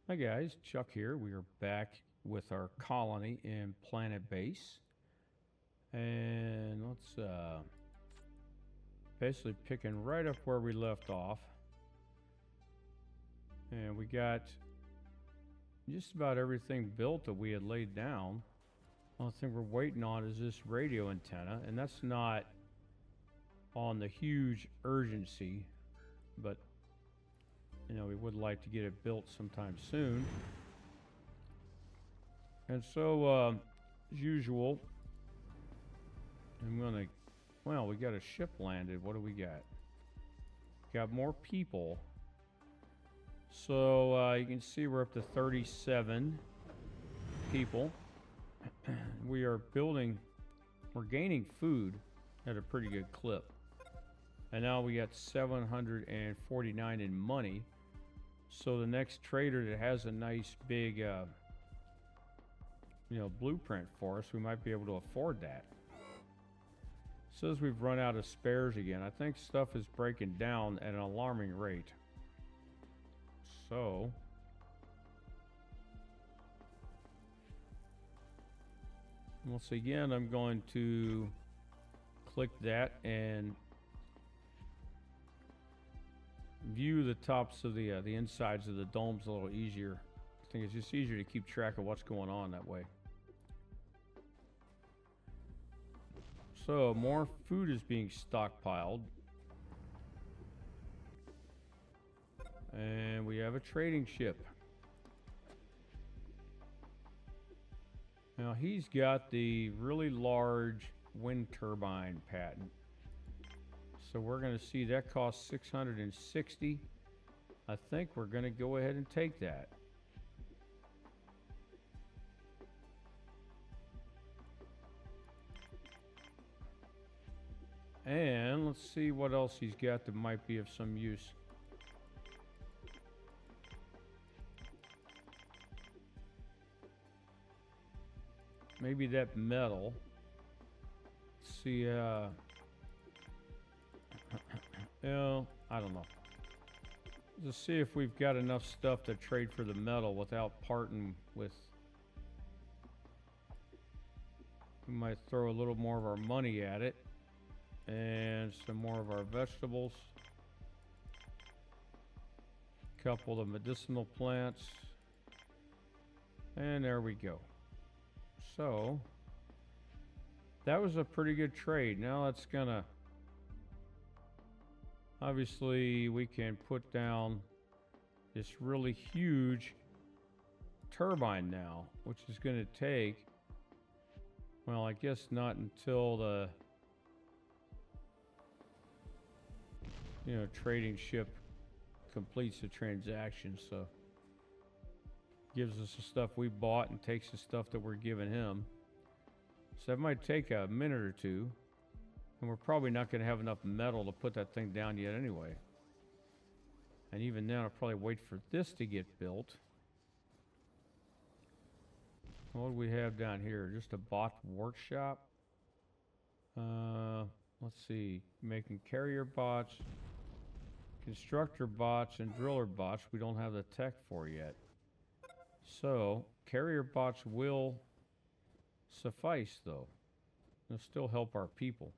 Hi guys, Chuck here. We are back with our colony in Planetbase. And let's basically picking right up where we left off. And we got just about everything built that we had laid down. The only thing we're waiting on is this radio antenna, and that's not on the huge urgency, but we would like to get it built sometime soon. And so, as usual, I'm gonna. Well, we got a ship landed. What do we got? Got more people. So you can see we're up to 37 people. We are building. We're gaining food at a pretty good clip. And now we got 749 in money. So the next trader that has a nice big, blueprint for us, we might be able to afford that. Says we've run out of spares again. I think stuff is breaking down at an alarming rate. So once again, I'm going to click that and view the tops of the insides of the domes a little easier. I think it's just easier to keep track of what's going on that way. So more food is being stockpiled. And we have a trading ship. Now he's got the really large wind turbine patent. So we're going to see that costs 660. I think we're going to go ahead and take that. And let's see what else he's got that might be of some use. Maybe that metal. Let's see, I don't know. Let's see if we've got enough stuff to trade for the metal without parting with. We might throw a little more of our money at it. And some more of our vegetables. A couple of medicinal plants. And there we go. So that was a pretty good trade. Now that's gonna, obviously we can put down this really huge turbine now, which is going to take, well, I guess not until the trading ship completes the transaction. So gives us the stuff we bought and takes the stuff that we're giving him. So that might take a minute or two. And we're probably not going to have enough metal to put that thing down yet anyway. And even then, I'll probably wait for this to get built. What do we have down here? Just a bot workshop. Let's see. Making carrier bots, constructor bots, and driller bots. We don't have the tech for yet. So, carrier bots will suffice, though. They'll still help our people.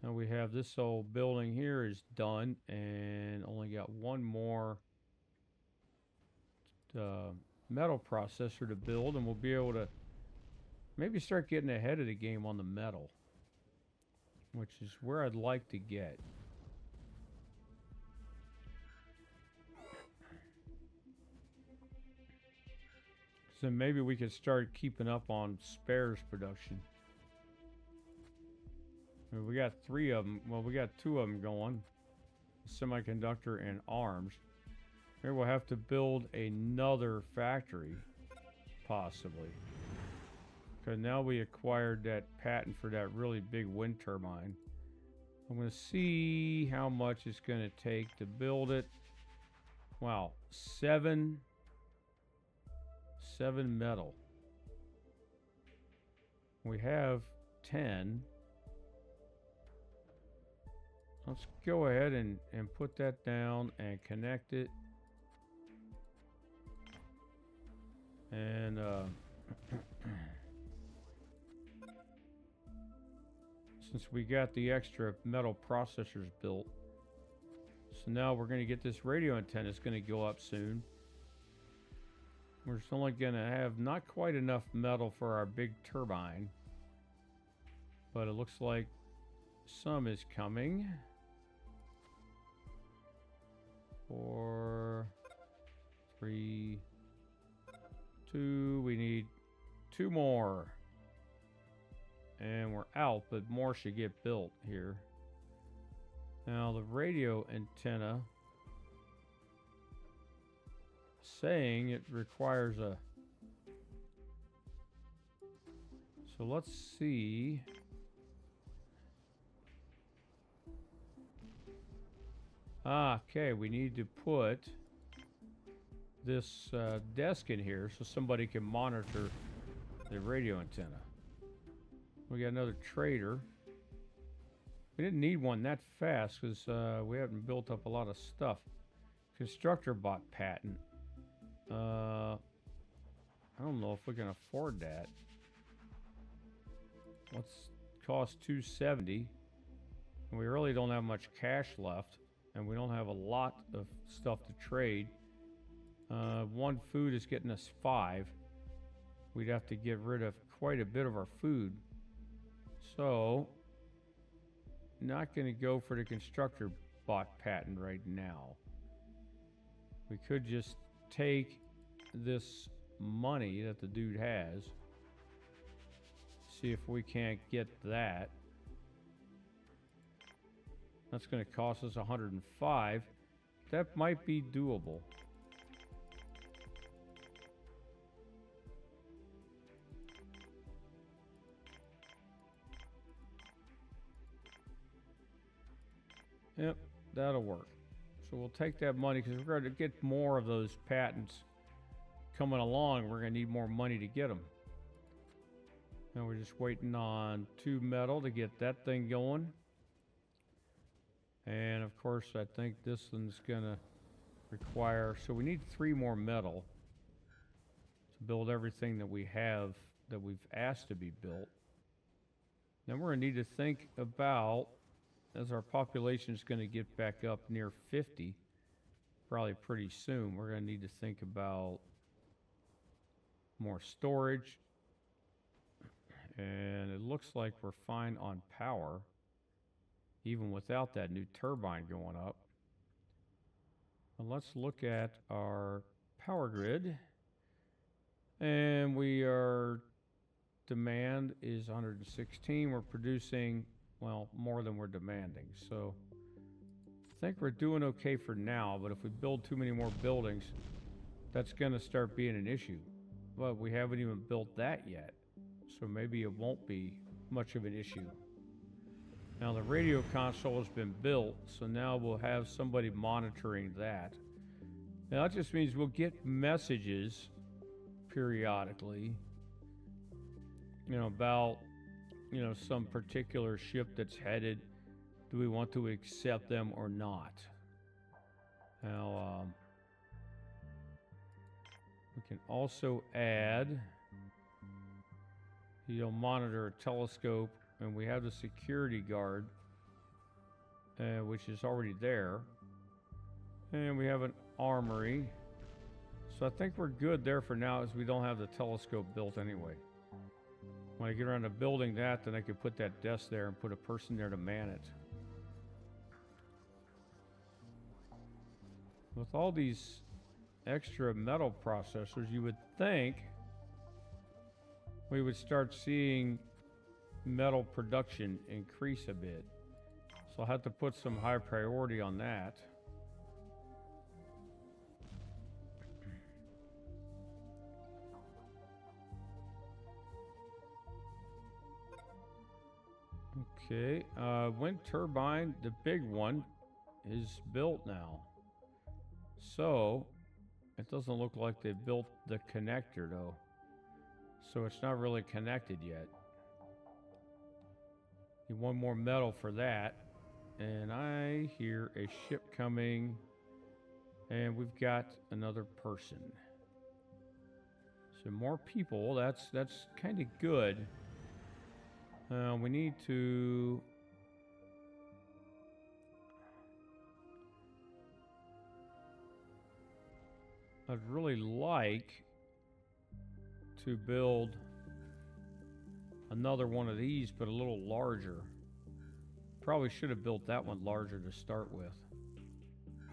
Now we have this old building here is done, and only got one more metal processor to build, and we'll be able to maybe start getting ahead of the game on the metal, which is where I'd like to get. So maybe we could start keeping up on spares production. We got 3 of them. Well, we got 2 of them going. Semiconductor and arms. Maybe we'll have to build another factory. Possibly. Because now we acquired that patent for that really big wind turbine. I'm going to see how much it's going to take to build it. Wow. 7 metal. We have 10. Let's go ahead and put that down and connect it. And since we got the extra metal processors built, so now we're going to get this radio antenna. It's going to go up soon. We're just only going to have not quite enough metal for our big turbine, but it looks like some is coming. 4, 3, 2. We need 2 more. And we're out, but more should get built here. Now the radio antenna saying it requires a... So let's see. Okay, we need to put this desk in here so somebody can monitor the radio antenna. We got another trader. We didn't need one that fast because we haven't built up a lot of stuff. Constructor bot patent. I don't know if we can afford that. Let's cost 270. And we really don't have much cash left. And we don't have a lot of stuff to trade. 1 food is getting us 5. We'd have to get rid of quite a bit of our food. So, not going to go for the constructor bot patent right now. We could just take this money that the dude has. See if we can't get that. That's going to cost us 105. That might be doable. Yep, that'll work. So we'll take that money because we're going to get more of those patents coming along. We're going to need more money to get them. Now we're just waiting on 2 metal to get that thing going. And of course, I think this one's going to require... So we need 3 more metal to build everything that we have that we've asked to be built. Then we're going to need to think about... As our population is going to get back up near 50, probably pretty soon, we're going to need to think about more storage. And it looks like we're fine on power, even without that new turbine going up. And let's look at our power grid. And demand is 116. We're producing... well, more than we're demanding. So I think we're doing okay for now, but if we build too many more buildings, that's going to start being an issue. But we haven't even built that yet, so maybe it won't be much of an issue. Now the radio console has been built, so now we'll have somebody monitoring that. Now that just means we'll get messages periodically, about some particular ship that's headed. Do we want to accept them or not? Now, we can also add, monitor a telescope, and we have the security guard, which is already there. And we have an armory. So I think we're good there for now, as we don't have the telescope built anyway. When I get around to building that, then I can put that desk there and put a person there to man it. With all these extra metal processors, you would think we would start seeing metal production increase a bit. So I'll have to put some high priority on that. Okay, wind turbine, the big one, is built now. So, it doesn't look like they built the connector though. So it's not really connected yet. Need 1 more metal for that. And I hear a ship coming. And we've got another person. So more people, that's kind of good. We need to... I'd really like to build another one of these, but a little larger. Probably should have built that one larger to start with,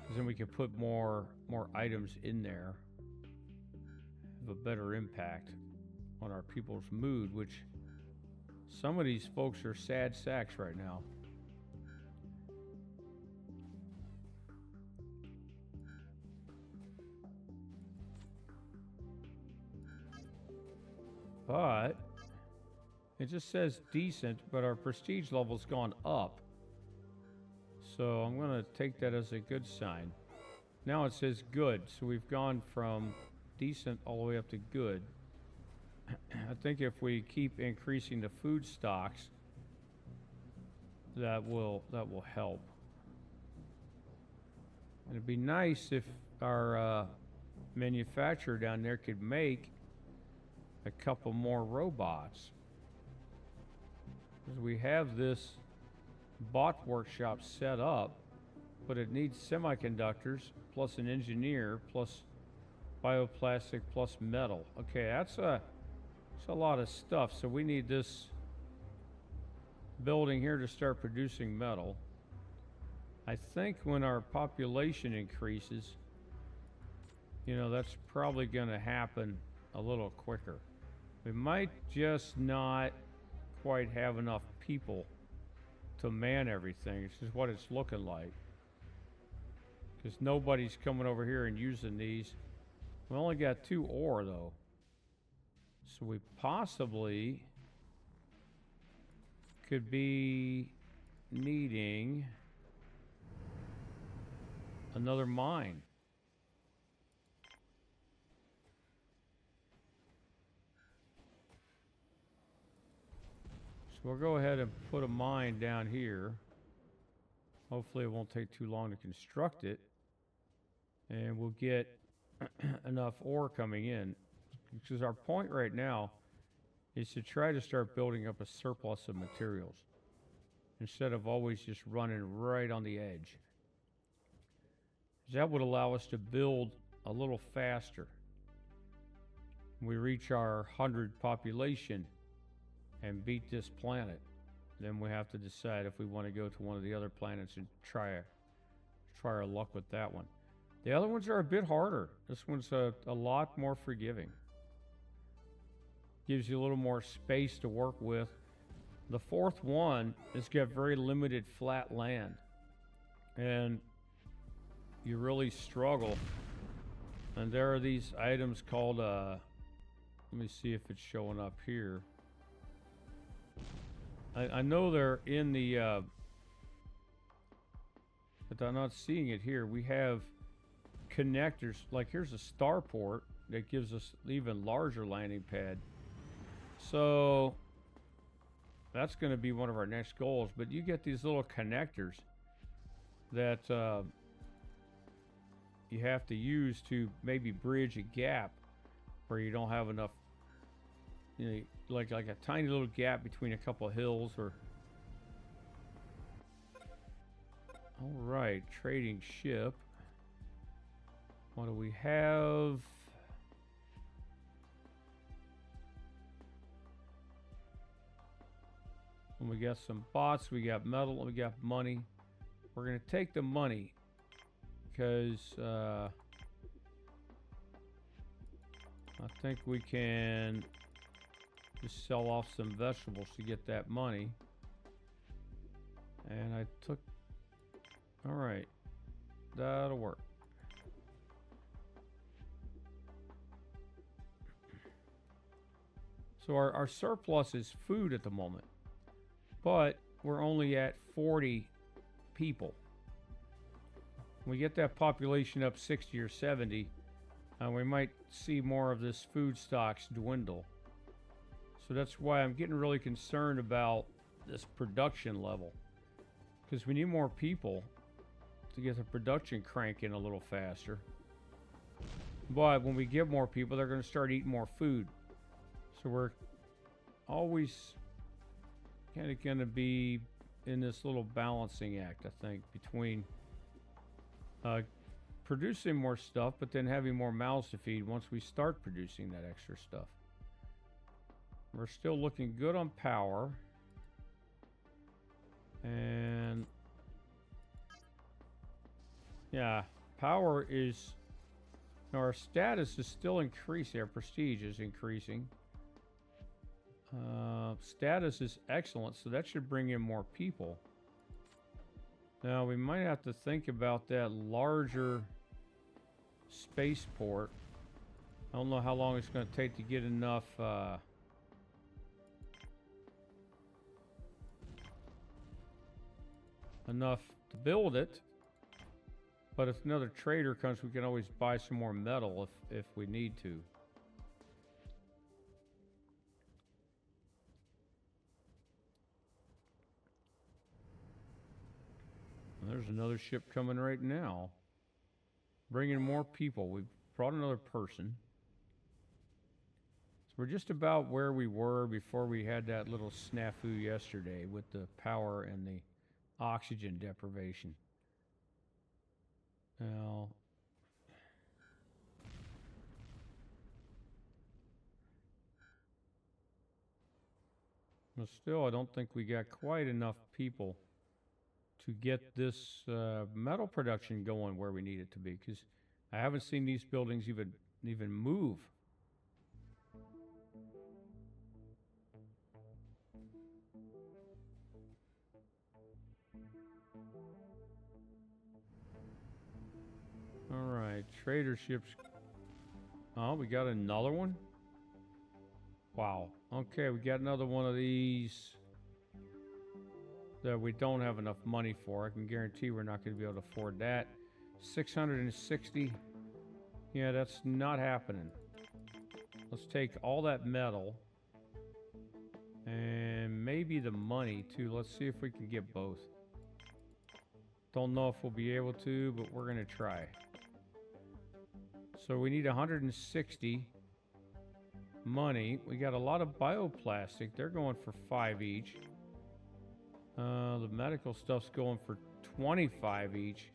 because then we could put more items in there. Have a better impact on our people's mood, which some of these folks are sad sacks right now. But it just says decent, but our prestige level's gone up. So I'm going to take that as a good sign. Now it says good, so we've gone from decent all the way up to good. I think if we keep increasing the food stocks, that will help. And it'd be nice if our manufacturer down there could make a couple more robots, because we have this bot workshop set up, but it needs semiconductors plus an engineer plus bioplastic plus metal. Okay, that's a lot of stuff. So we need this building here to start producing metal. I think when our population increases, you know, that's probably going to happen a little quicker. We might just not quite have enough people to man everything. It's just what it's looking like, because nobody's coming over here and using these. We only got 2 ore though, so we possibly could be needing another mine. We'll go ahead and put a mine down here. Hopefully it won't take too long to construct it. And we'll get enough ore coming in. Because our point right now is to try to start building up a surplus of materials, instead of always just running right on the edge. That would allow us to build a little faster. When we reach our 100 population and beat this planet, then we have to decide if we want to go to one of the other planets and try our luck with that one. The other ones are a bit harder. This one's a lot more forgiving. Gives you a little more space to work with. The 4th one has got very limited flat land, and you really struggle. And there are these items called, let me see if it's showing up here. I know they're in the, but I'm not seeing it here. We have connectors, like here's a starport that gives us even larger landing pad. So that's going to be one of our next goals. But you get these little connectors that you have to use to maybe bridge a gap where you don't have enough, you know, like a tiny little gap between a couple of hills. Or all right, trading ship. What do we have? And we got some bots, we got metal, and we got money. We're gonna take the money because I think we can just sell off some vegetables to get that money. And I took, all right, that'll work. So our surplus is food at the moment, but we're only at 40 people. When we get that population up 60 or 70, we might see more of this food stocks dwindle. So that's why I'm getting really concerned about this production level, because we need more people to get the production cranking a little faster. But when we get more people, they're going to start eating more food. So we're always kind of going to be in this little balancing act, I think, between producing more stuff, but then having more mouths to feed once we start producing that extra stuff. We're still looking good on power. And yeah, power is, our status is still increasing. Our prestige is increasing. Status is excellent, so that should bring in more people. Now we might have to think about that larger spaceport. I don't know how long it's going to take to get enough to build it. But if another trader comes, we can always buy some more metal if we need to. There's another ship coming right now. Bringing more people. We've brought another person. So we're just about where we were before we had that little snafu yesterday with the power and the oxygen deprivation. Now, but still, I don't think we got quite enough people to get this metal production going where we need it to be, because I haven't seen these buildings even move. All right, trader ships. Oh, we got another one? Wow. Okay, we got another one of these that we don't have enough money for. I can guarantee we're not going to be able to afford that. 660. Yeah, that's not happening. Let's take all that metal and maybe the money too. Let's see if we can get both. Don't know if we'll be able to, but we're going to try. So we need 160 money. We got a lot of bioplastic. They're going for 5 each. The medical stuff's going for 25 each.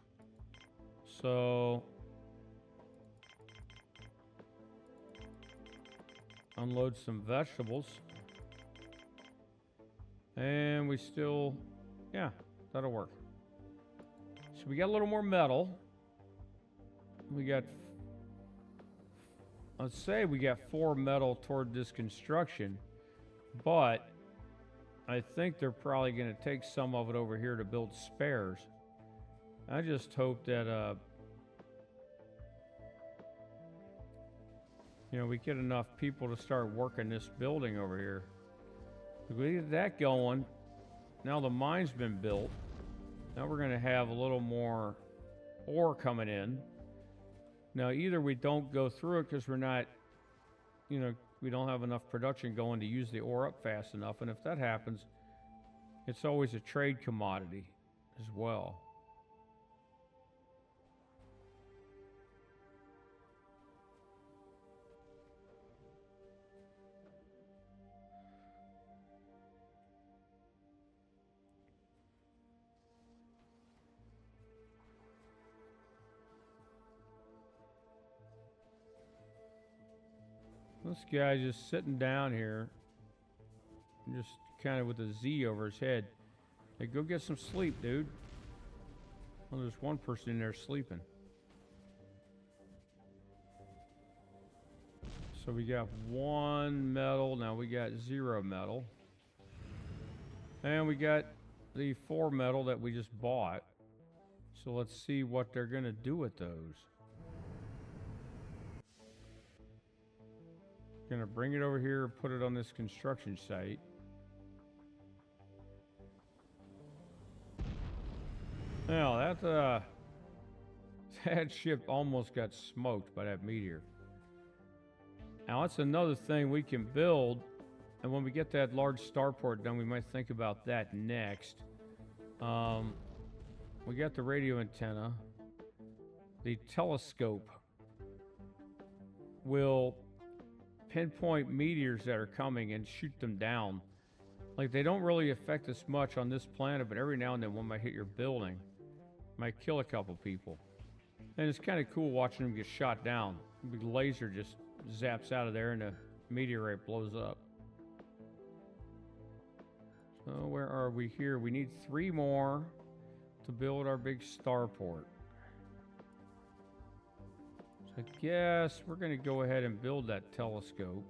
So unload some vegetables. And we still, yeah, that'll work. So we got a little more metal. We got, let's say we got 4 metal toward this construction, but I think they're probably going to take some of it over here to build spares. I just hope that, you know, we get enough people to start working this building over here. If we get that going, now the mine's been built. Now we're going to have a little more ore coming in. Now either we don't go through it because we're not, you know, we don't have enough production going to use the ore up fast enough. And if that happens, it's always a trade commodity as well. This guy just sitting down here, just kind of with a Z over his head. Hey, go get some sleep, dude. Well, there's one person in there sleeping. So we got 1 metal. Now we got 0 metal. And we got the 4 metal that we just bought. So let's see what they're going to do with those. Gonna bring it over here and put it on this construction site. Now that ship almost got smoked by that meteor. Now that's another thing we can build, and when we get that large starport done, we might think about that next. We got the radio antenna, the telescope. will pinpoint meteors that are coming and shoot them down. Like, they don't really affect us much on this planet, but every now and then one might hit your building. Might kill a couple people. And it's kind of cool watching them get shot down. A big laser just zaps out of there and a meteorite blows up. So where are we here? We need 3 more to build our big starport. So I guess we're going to go ahead and build that telescope.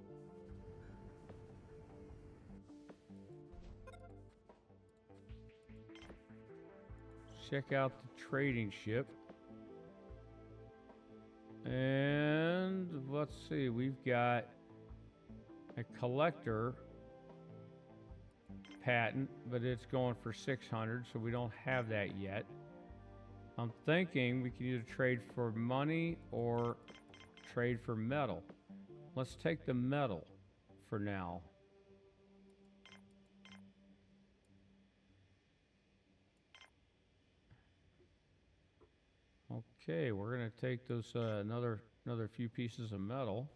Check out the trading ship. And let's see, we've got a collector patent, but it's going for 600, so we don't have that yet. I'm thinking we can either trade for money or trade for metal. Let's take the metal for now. Okay, we're gonna take those another few pieces of metal.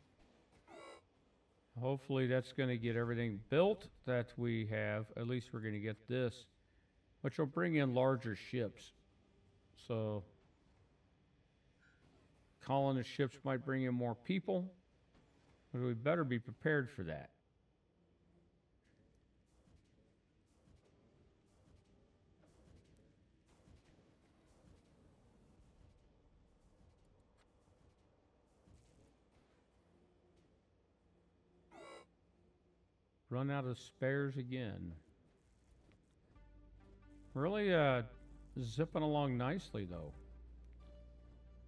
Hopefully that's gonna get everything built that we have. At least we're gonna get this, which will bring in larger ships. So colonist ships might bring in more people, but we better be prepared for that. Run out of spares again. Really zipping along nicely though.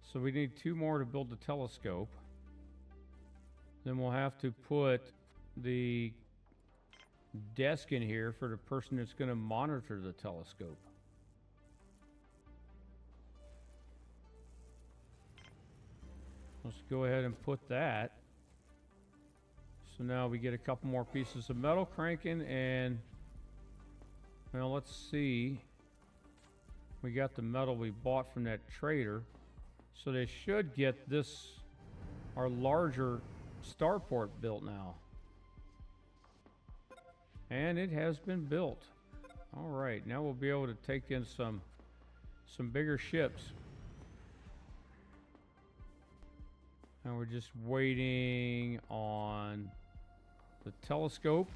So we need 2 more to build the telescope. Then we'll have to put the desk in here for the person that's going to monitor the telescope. Let's go ahead and put that. So now we get a couple more pieces of metal cranking, and well, let's see. We got the metal we bought from that trader. So they should get this, our larger starport, built now. And it has been built. All right, now we'll be able to take in some bigger ships. And we're just waiting on the telescope,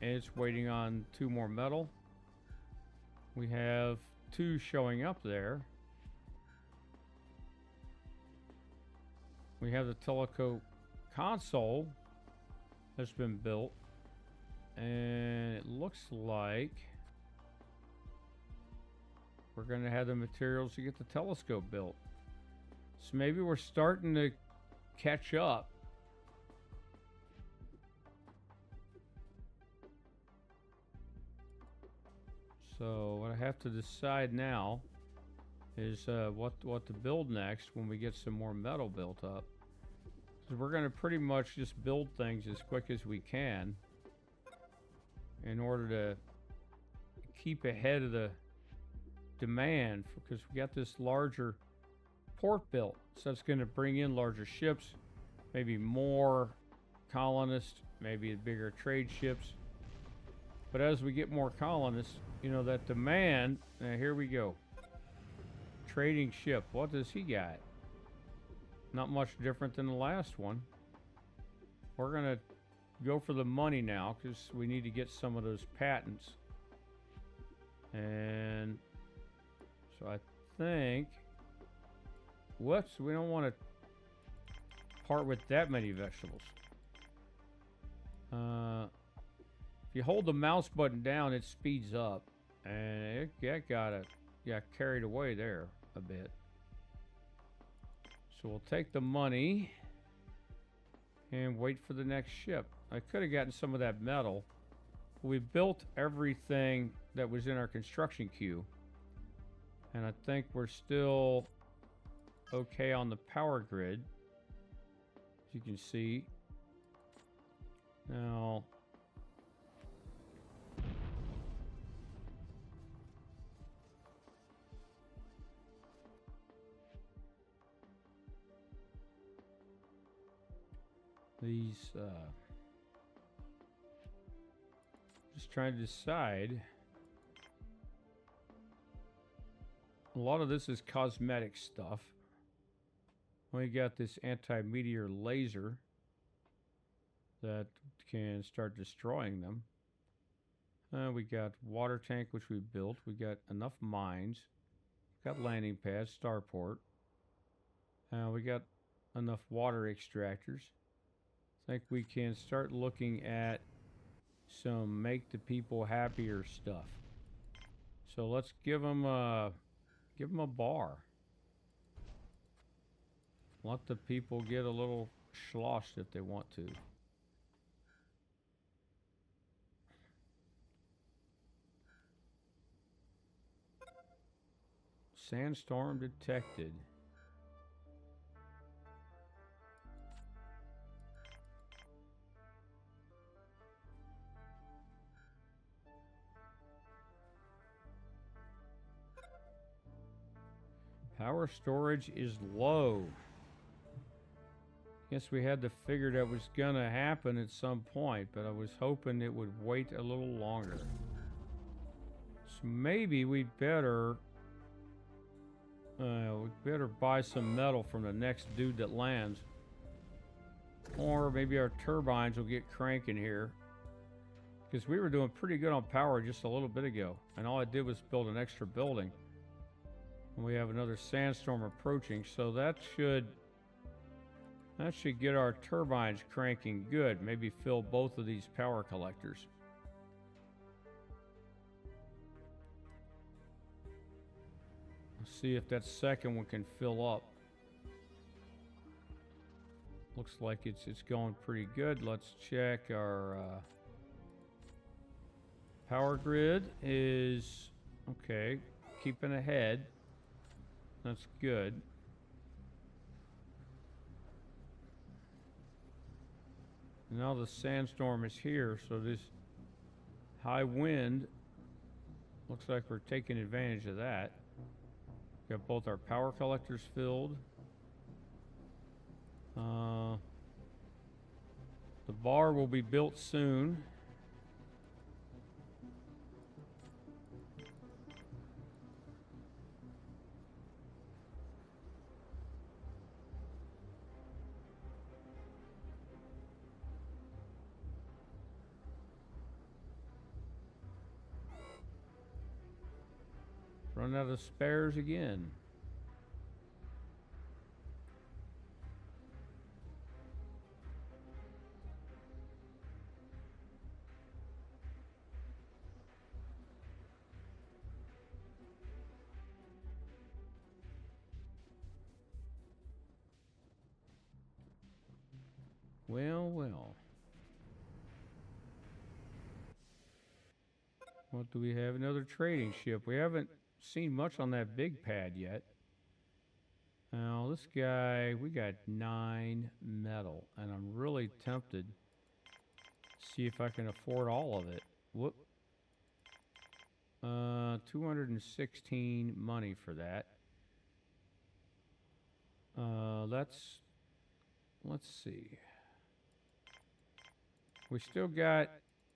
and it's waiting on 2 more metal. We have 2 showing up there. We have the telescope console that's been built, and it looks like we're going to have the materials to get the telescope built. So maybe we're starting to catch up. So what I have to decide now is what to build next when we get some more metal built up. So we're going to pretty much just build things as quick as we can in order to keep ahead of the demand, because we got this larger port built, so it's going to bring in larger ships, maybe more colonists, maybe bigger trade ships. But as we get more colonists, you know, that demand, here we go. Trading ship, what does he got? Not much different than the last one. We're going to go for the money now because we need to get some of those patents. And so I think, whoops, we don't want to part with that many vegetables. If you hold the mouse button down, it speeds up, and it got carried away there a bit. So we'll take the money and wait for the next ship. I could have gotten some of that metal. We built everything that was in our construction queue, and I think we're still okay on the power grid, as you can see. Now, these, just trying to decide. A lot of this is cosmetic stuff. We got this anti-meteor laser that can start destroying them. We got water tank, which we built. We got enough mines. Got landing pads, starport. We got enough water extractors. I think we can start looking at some make the people happier stuff. So let's give them a bar. Let the people get a little sloshed if they want to. Sandstorm detected. Power storage is low. Guess we had to figure that was gonna happen at some point, but I was hoping it would wait a little longer. So maybe we'd better buy some metal from the next dude that lands. Or maybe our turbines will get cranking here. Because we were doing pretty good on power just a little bit ago. And all I did was build an extra building. And we have another sandstorm approaching. So that should get our turbines cranking good. Maybe fill both of these power collectors. See if that second one can fill up. Looks like it's going pretty good. Let's check our power grid is okay, keeping ahead. That's good. Now the sandstorm is here, so this high wind looks like we're taking advantage of that. Got both our power collectors filled. The bar will be built soon. Run out of spares again. Well, well. What do we have? Another trading ship. We haven't seen much on that big pad yet. Now, this guy, we got 9 metal, and I'm really tempted to see if I can afford all of it. Whoop. 216 money for that. Let's see. We still got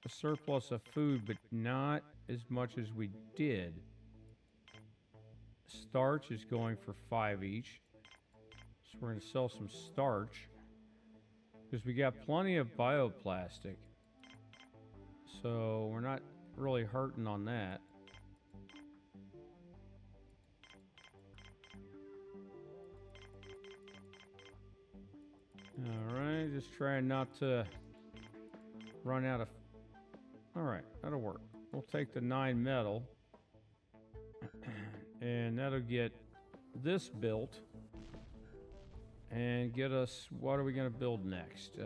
a surplus of food, but not as much as we did. Starch is going for 5 each. So we're going to sell some starch. Because we got plenty of bioplastic. So we're not really hurting on that. Alright, just trying not to run out of... Alright, that'll work. We'll take the 9 metal. And that'll get this built. And get us... What are we going to build next?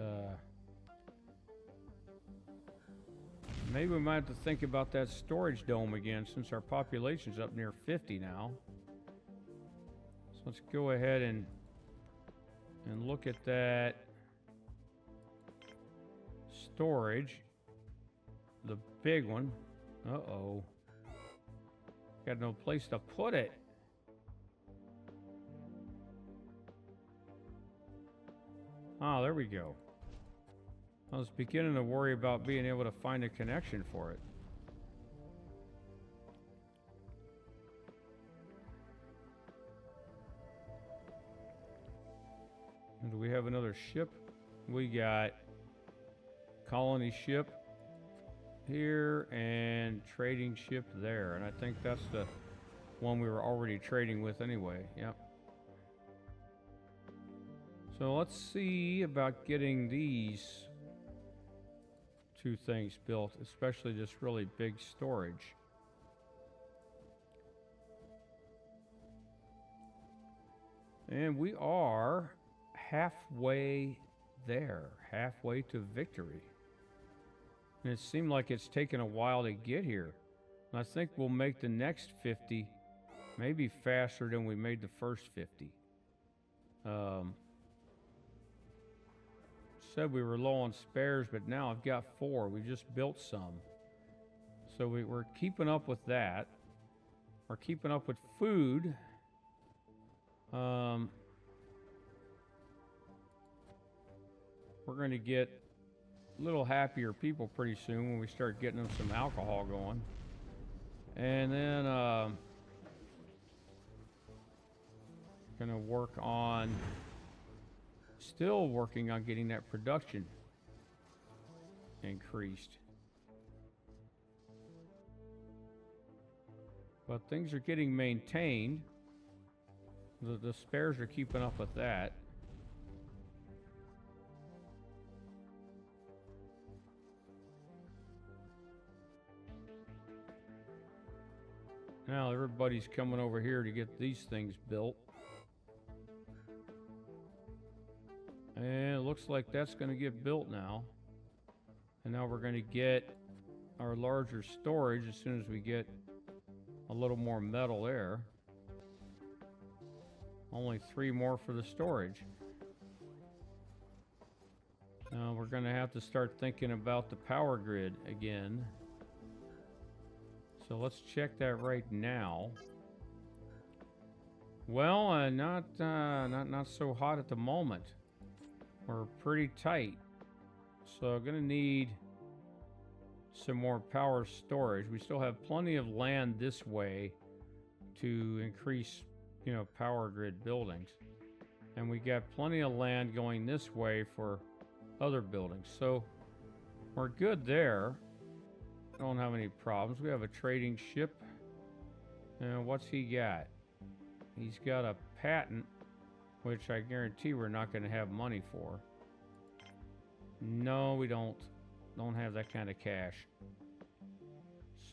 Maybe we might have to think about that storage dome again, since our population's up near 50 now. So let's go ahead and look at that storage. The big one. Uh-oh. Got no place to put it. Ah, there we go. I was beginning to worry about being able to find a connection for it. And do we have another ship? We got colony ship here and trading ship there. And I think that's the one we were already trading with anyway. Yep. So let's see about getting these two things built, especially this really big storage. And we are halfway there, halfway to victory. And it seemed like it's taken a while to get here. And I think we'll make the next 50 maybe faster than we made the first 50. Said we were low on spares, but now I've got 4. We just built some. So we're keeping up with that. We're keeping up with food. We're going to get a little happier people pretty soon when we start getting them some alcohol going. And then going to work on, still working on getting that production increased. But things are getting maintained. The spares are keeping up with that. Now everybody's coming over here to get these things built. And it looks like that's going to get built now. And now we're going to get our larger storage as soon as we get a little more metal there. Only 3 more for the storage. Now we're going to have to start thinking about the power grid again. So let's check that right now. Well, not so hot at the moment. We're pretty tight. So I'm gonna need some more power storage. We still have plenty of land this way to increase, power grid buildings. And we got plenty of land going this way for other buildings. So we're good there. Don't have any problems. We have a trading ship. And what's he got? He's got a patent, which I guarantee we're not going to have money for. No, we don't have that kind of cash.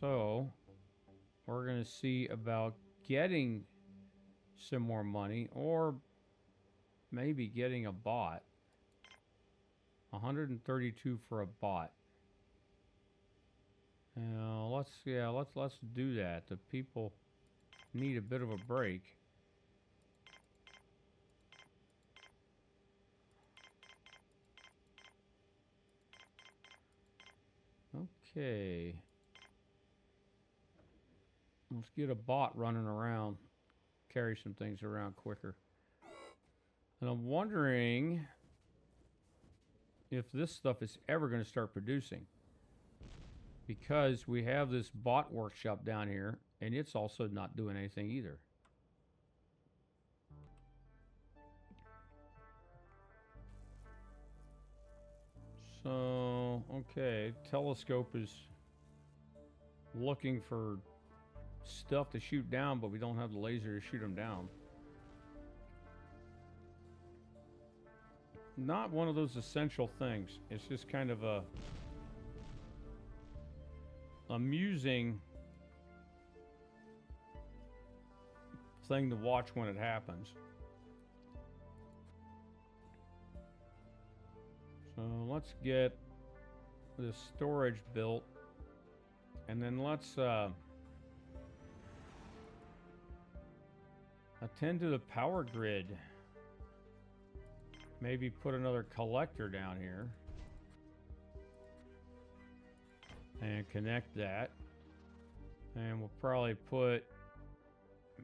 So we're going to see about getting some more money, or maybe getting a bot. 132 for a bot. Let's do that. The people need a bit of a break. Okay. Let's get a bot running around. Carry some things around quicker. And I'm wondering if this stuff is ever going to start producing. Because we have this bot workshop down here, and it's also not doing anything either. So, okay, telescope is looking for stuff to shoot down, but we don't have the laser to shoot them down. Not one of those essential things. It's just kind of a amusing thing to watch when it happens. So let's get this storage built, and then let's attend to the power grid. Maybe put another collector down here and connect that. And we'll probably put,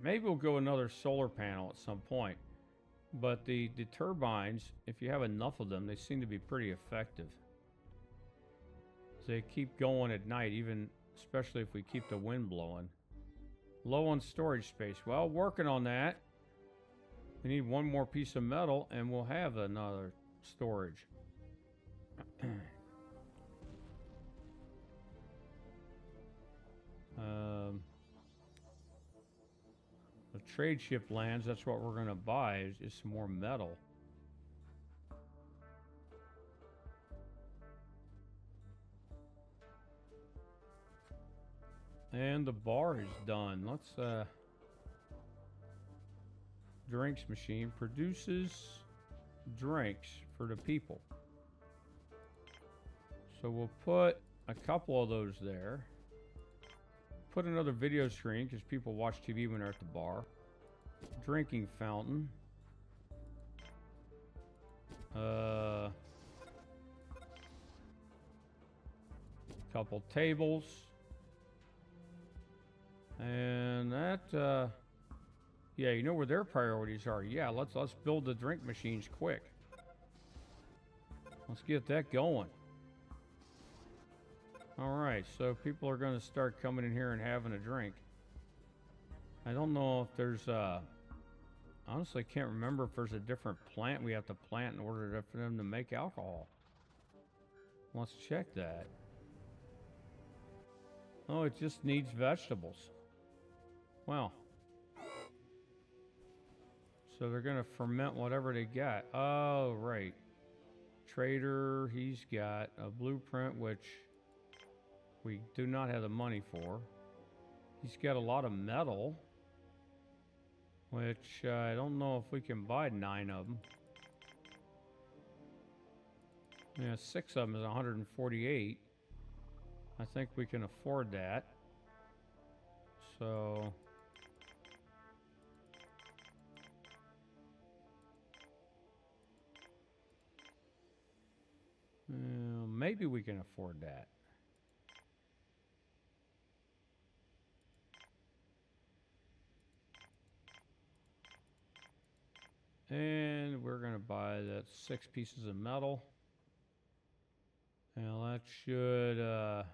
maybe we'll go another solar panel at some point. But the turbines, if you have enough of them, they seem to be pretty effective. They keep going at night, even especially if we keep the wind blowing. Low on storage space. Well, working on that. We need one more piece of metal and we'll have another storage. The trade ship lands, that's what we're going to buy, is some more metal. And the bar is done. Let's, drinks machine produces drinks for the people. So we'll put a couple of those there. Put another video screen because people watch TV when they're at the bar. Drinking fountain. Couple tables. And that, yeah, you know where their priorities are. Yeah, let's build the drink machines quick. Let's get that going. All right, so people are going to start coming in here and having a drink. I don't know if there's honestly can't remember if there's a different plant we have to plant in order for them to make alcohol. Let's check that. Oh, it just needs vegetables. Wow. So they're going to ferment whatever they got. Oh, right. Trader, he's got a blueprint, which we do not have the money for. He's got a lot of metal, which I don't know if we can buy 9 of them. Yeah, 6 of them is 148. I think we can afford that. So maybe we can afford that. And we're going to buy that 6 pieces of metal. Now that should, of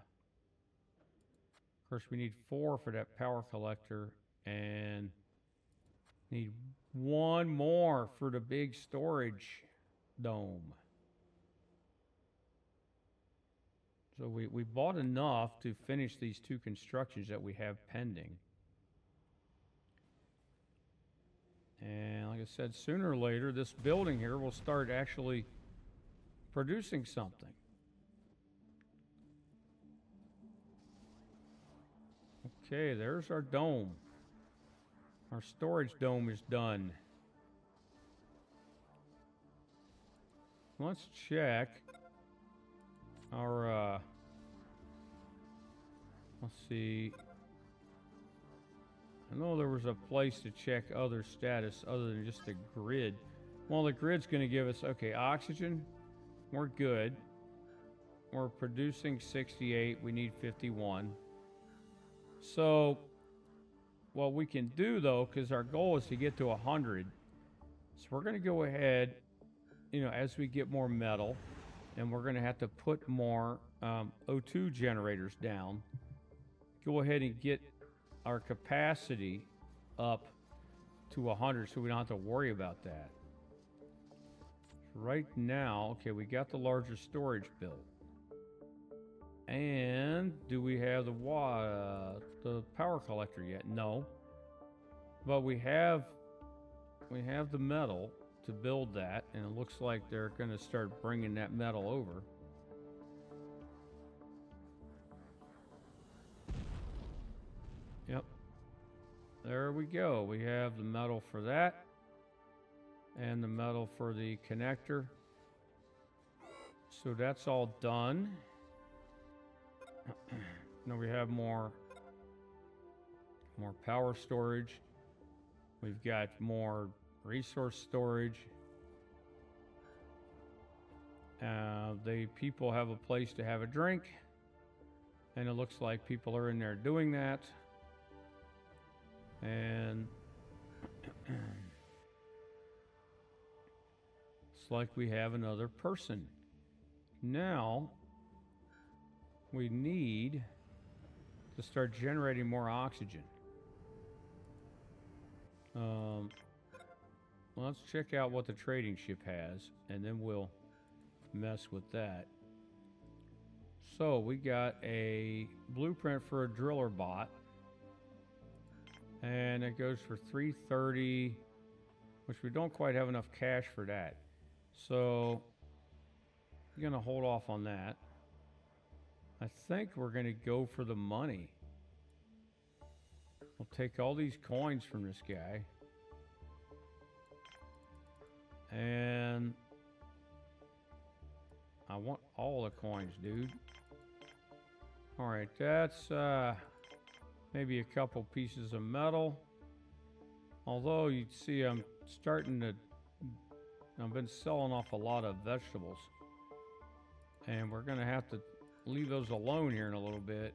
course, we need 4 for that power collector and need 1 more for the big storage dome. So we bought enough to finish these 2 constructions that we have pending. And like I said, sooner or later, this building here will start actually producing something. Okay, there's our dome. Our storage dome is done. Let's check our, let's see. I know there was a place to check other status other than just the grid. Well, the grid's going to give us, okay, oxygen, we're good. We're producing 68, we need 51. So, what we can do though, because our goal is to get to 100, so we're going to go ahead, you know, as we get more metal, and we're going to have to put more O2 generators down. Go ahead and get our capacity up to 100 so we don't have to worry about that. Right now, okay, we got the larger storage built. And do we have the power collector yet? No. But we have the metal to build that, and it looks like they're going to start bringing that metal over. Yep. There we go. We have the metal for that and the metal for the connector. So that's all done. Now we have more power storage. We've got more resource storage. The people have a place to have a drink, and it looks like people are in there doing that. And it's like we have another person. Now, we need to start generating more oxygen. Let's check out what the trading ship has, and then we'll mess with that. So we got a blueprint for a driller bot, and it goes for 330, which we don't quite have enough cash for that. So I'm gonna hold off on that. I think we're gonna go for the money. We'll take all these coins from this guy, and I want all the coins, dude. All right, that's maybe a couple pieces of metal. Although you'd see I've been selling off a lot of vegetables, and we're gonna have to leave those alone here in a little bit.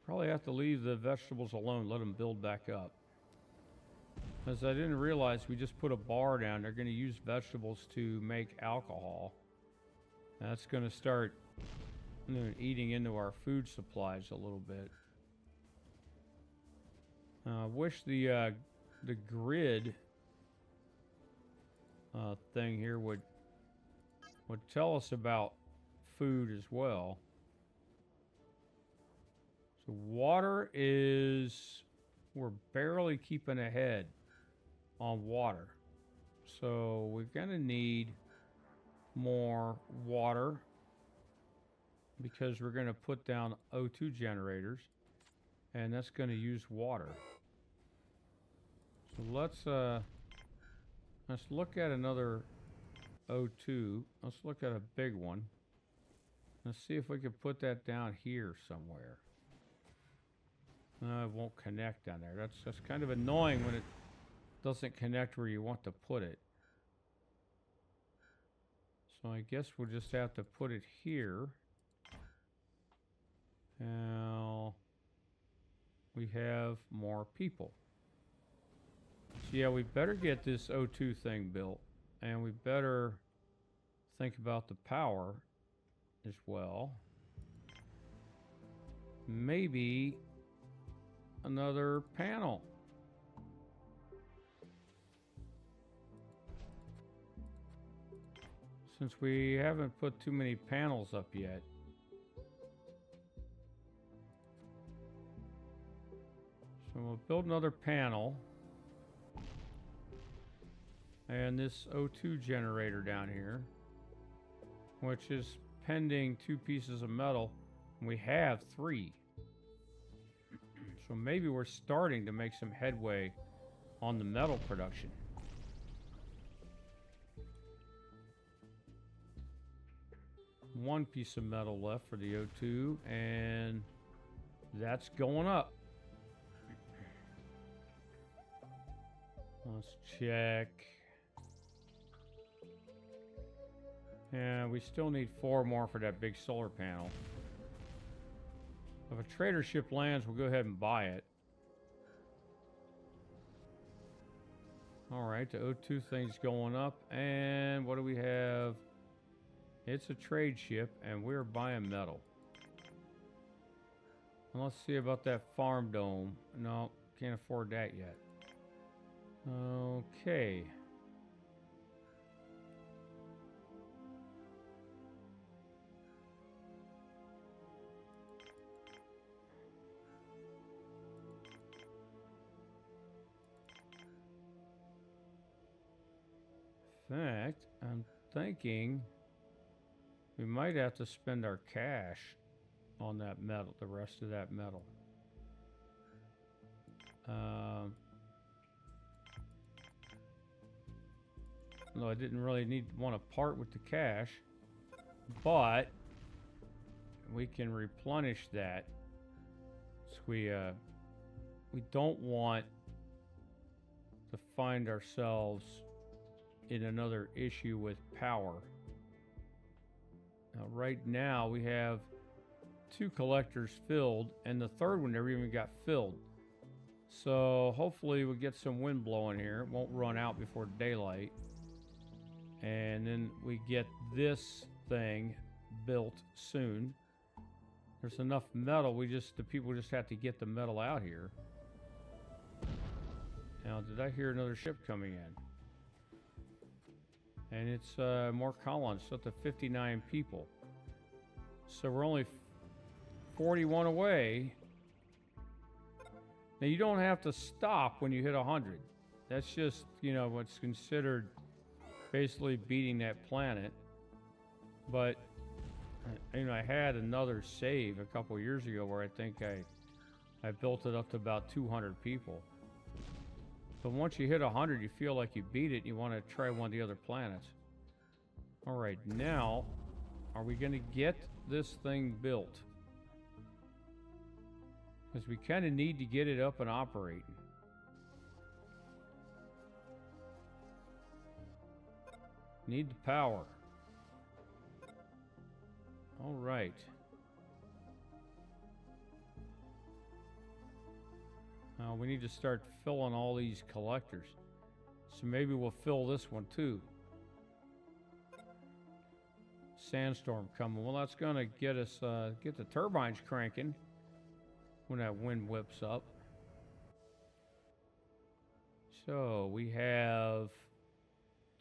Probably have to leave the vegetables alone, let them build back up. As I didn't realize, we just put a bar down. They're going to use vegetables to make alcohol. That's going to start eating into our food supplies a little bit. I wish the grid thing here would tell us about food as well. So water is, we're barely keeping ahead on water. So we're going to need more water because we're going to put down O2 generators, and that's going to use water. So let's look at another O2. Let's look at a big one. Let's see if we can put that down here somewhere. It won't connect down there. That's kind of annoying when it doesn't connect where you want to put it. So I guess we'll just have to put it here. Now we have more people. So yeah, we better get this O2 thing built, and we better think about the power as well. Maybe another panel. Since we haven't put too many panels up yet. So we'll build another panel. And this O2 generator down here, which is pending 2 pieces of metal. We have 3. So maybe we're starting to make some headway on the metal production. One piece of metal left for the O2, and that's going up. Let's check. And we still need 4 more for that big solar panel. If a trader ship lands, we'll go ahead and buy it. Alright, the O2 thing's going up. And what do we have? It's a trade ship, and we're buying metal. And let's see about that farm dome. No, can't afford that yet. Okay. In fact, I'm thinking we might have to spend our cash on that metal, the rest of that metal. No, I didn't really want to part with the cash, but we can replenish that. So we don't want to find ourselves in another issue with power. Now, right now we have 2 collectors filled, and the third one never even got filled. So hopefully we get some wind blowing here. It won't run out before daylight. And then we get this thing built soon. There's enough metal. The people just have to get the metal out here. Now, did I hear another ship coming in? And it's more colonists, up to 59 people. So we're only 41 away. Now, you don't have to stop when you hit 100. That's just, you know, what's considered basically beating that planet. But, you know, I had another save a couple years ago where I think I built it up to about 200 people. But once you hit 100, you feel like you beat it and you want to try one of the other planets. All right, now, are we going to get this thing built? Because we kind of need to get it up and operating. Need the power. All right. We need to start filling all these collectors. So maybe we'll fill this one too. Sandstorm coming. Well, that's going to get us, get the turbines cranking when that wind whips up. So we have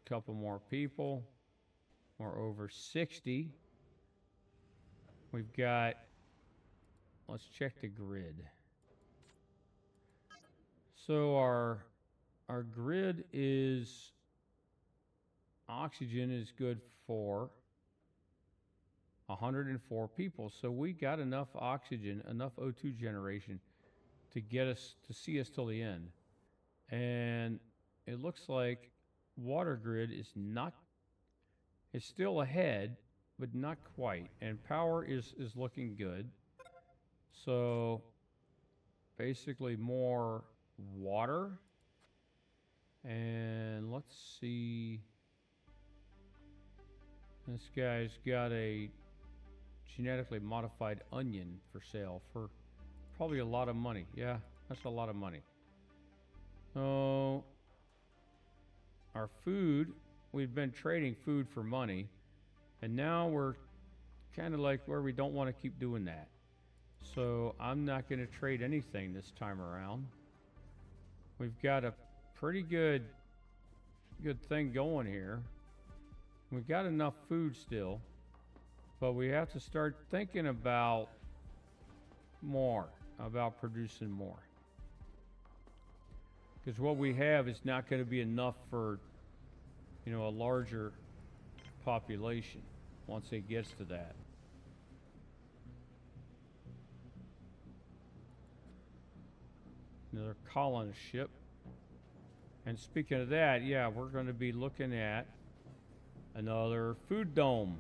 a couple more people. We're over 60. We've got, let's check the grid. So our grid is, oxygen is good for 104 people. So we got enough oxygen, enough O2 generation to get us, to see us till the end. And it looks like water grid is not, it's still ahead, but not quite. And power is looking good. So basically more water. And let's see. This guy's got a genetically modified onion for sale for probably a lot of money. Yeah, that's a lot of money. So our food, we've been trading food for money, and now we're kind of like where we don't want to keep doing that. So I'm not going to trade anything this time around. We've got a pretty good thing going here. We've got enough food still, but we have to start thinking about producing more. Because what we have is not going to be enough for, you know, a larger population once it gets to that. Another colonist ship. And speaking of that, yeah, we're going to be looking at another food dome.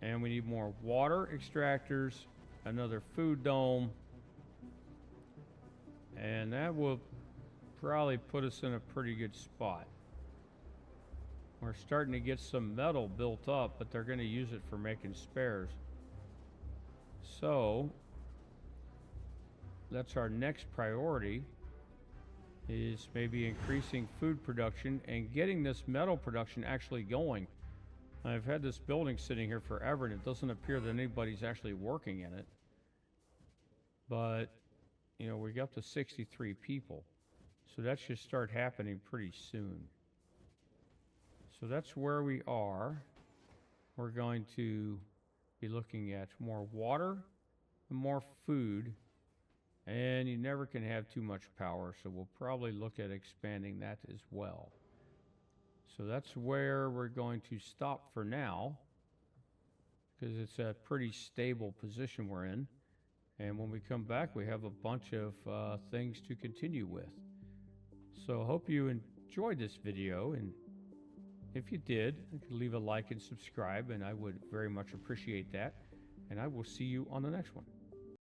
And we need more water extractors, another food dome. And that will probably put us in a pretty good spot. We're starting to get some metal built up, but they're going to use it for making spares. So that's our next priority, is maybe increasing food production and getting this metal production actually going. I've had this building sitting here forever, and it doesn't appear that anybody's actually working in it. But, you know, we got up to 63 people. So that should start happening pretty soon. So that's where we are. We're going to be looking at more water and more food. And you never can have too much power, so we'll probably look at expanding that as well. So that's where we're going to stop for now, because it's a pretty stable position we're in. And when we come back, we have a bunch of things to continue with. So I hope you enjoyed this video, and if you did, leave a like and subscribe, and I would very much appreciate that. And I will see you on the next one.